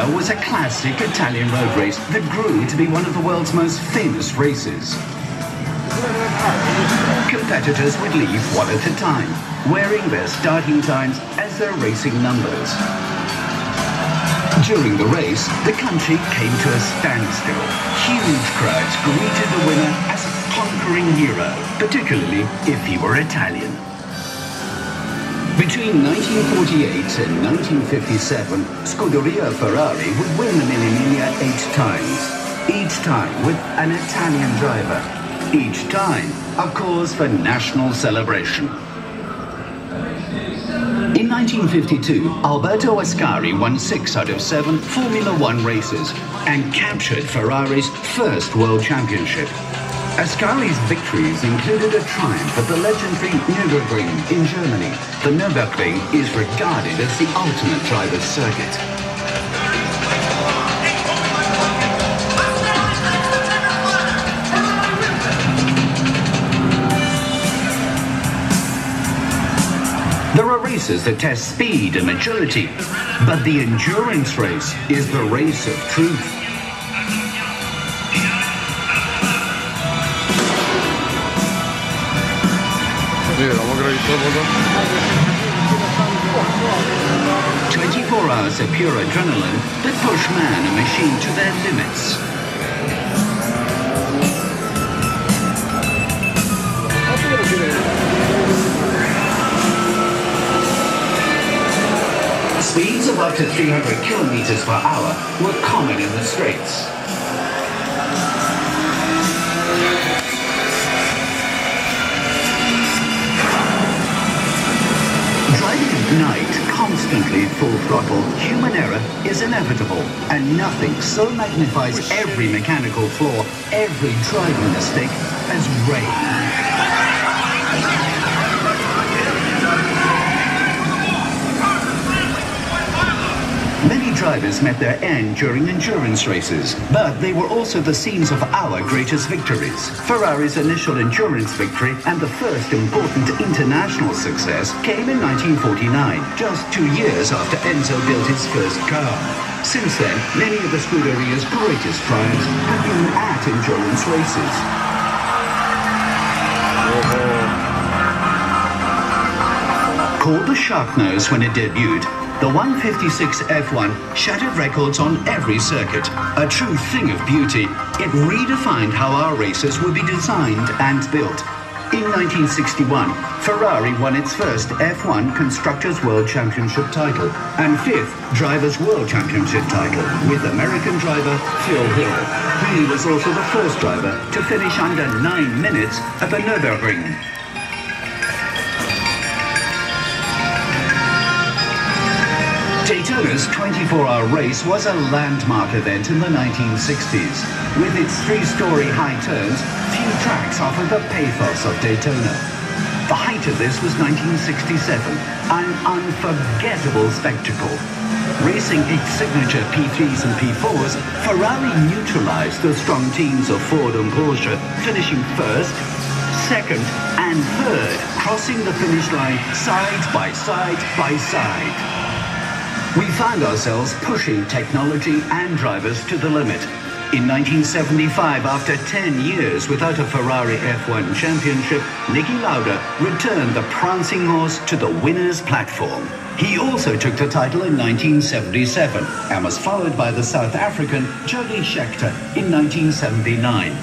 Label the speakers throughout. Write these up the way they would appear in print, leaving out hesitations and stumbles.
Speaker 1: Scuderia was a classic Italian road race that grew to be one of the world's most famous races. Competitors would leave one at a time, wearing their starting times as their racing numbers. During the race, the country came to a standstill. Huge crowds greeted the winner as a conquering hero, particularly if he were Italian. Between 1948 and 1957, Scuderia Ferrari would win the Mille Miglia 8 times, each time with an Italian driver. Each time, a cause for national celebration. In 1952, Alberto Ascari won 6 out of 7 Formula One races and captured Ferrari's first world championship. Ascari's victories included a triumph at the legendary Nürburgring in Germany. The Nürburgring is regarded as the ultimate driver's circuit. There are races that test speed and agility, but the endurance race is the race of truth.
Speaker 2: Vediamo
Speaker 1: 24 hours of pure adrenaline that push man and machine to their limits. Speeds of up to 300 kilometers per hour were common in the straights. Driving at night, constantly at full throttle, human error is inevitable, and nothing so magnifies every mechanical flaw, every driving mistake, as rain. Many drivers met their end during endurance races, but they were also the scenes of our greatest victories. Ferrari's initial endurance victory and the first important international success came in 1949, just 2 years after Enzo built his first car. Since then, many of the Scuderia's greatest triumphs have been at endurance races. Called the Shark Nose when it debuted, the 156 F1 shattered records on every circuit. A true thing of beauty, it redefined how our races would be designed and built. In 1961, Ferrari won its first F1 Constructors' World Championship title and 5th Drivers' World Championship title with American driver Phil Hill. He was also the first driver to finish under 9 minutes at the Nürburgring. Daytona's 24-hour race was a landmark event in the 1960s. With its 3-story high turns, few tracks offered the pathos of Daytona. The height of this was 1967, an unforgettable spectacle. Racing its signature P3s and P4s, Ferrari neutralized the strong teams of Ford and Porsche, finishing first, second, and third, crossing the finish line side by side by side. We found ourselves pushing technology and drivers to the limit. In 1975, after 10 years without a Ferrari F1 championship, Niki Lauda returned the prancing horse to the winner's platform. He also took the title in 1977 and was followed by the South African Jody Scheckter in 1979.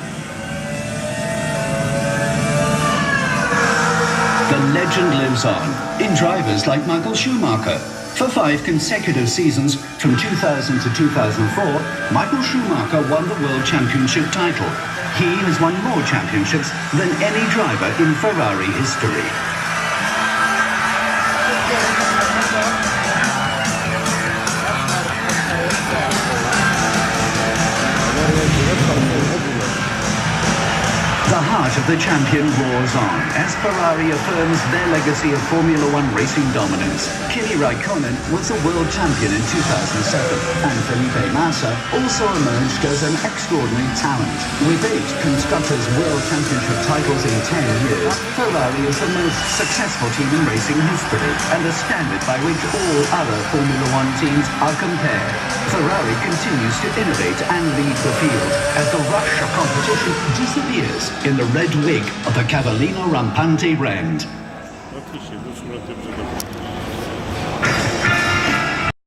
Speaker 1: The legend lives on in drivers like Michael Schumacher. For 5 consecutive seasons, from 2000 to 2004, Michael Schumacher won the World Championship title. He has won more championships than any driver in Ferrari history. The heart part of the champion roars on as Ferrari affirms their legacy of Formula One racing dominance. Kimi Raikkonen was a world champion in 2007, and Felipe Massa also emerged as an extraordinary talent. With 8 Constructors' World Championship titles in 10 years, Ferrari is the most successful team in racing history, and the standard by which all other Formula One teams are compared. Ferrari continues to innovate and lead the field as the rush of competition disappears in the red wig of the Cavallino Rampante brand.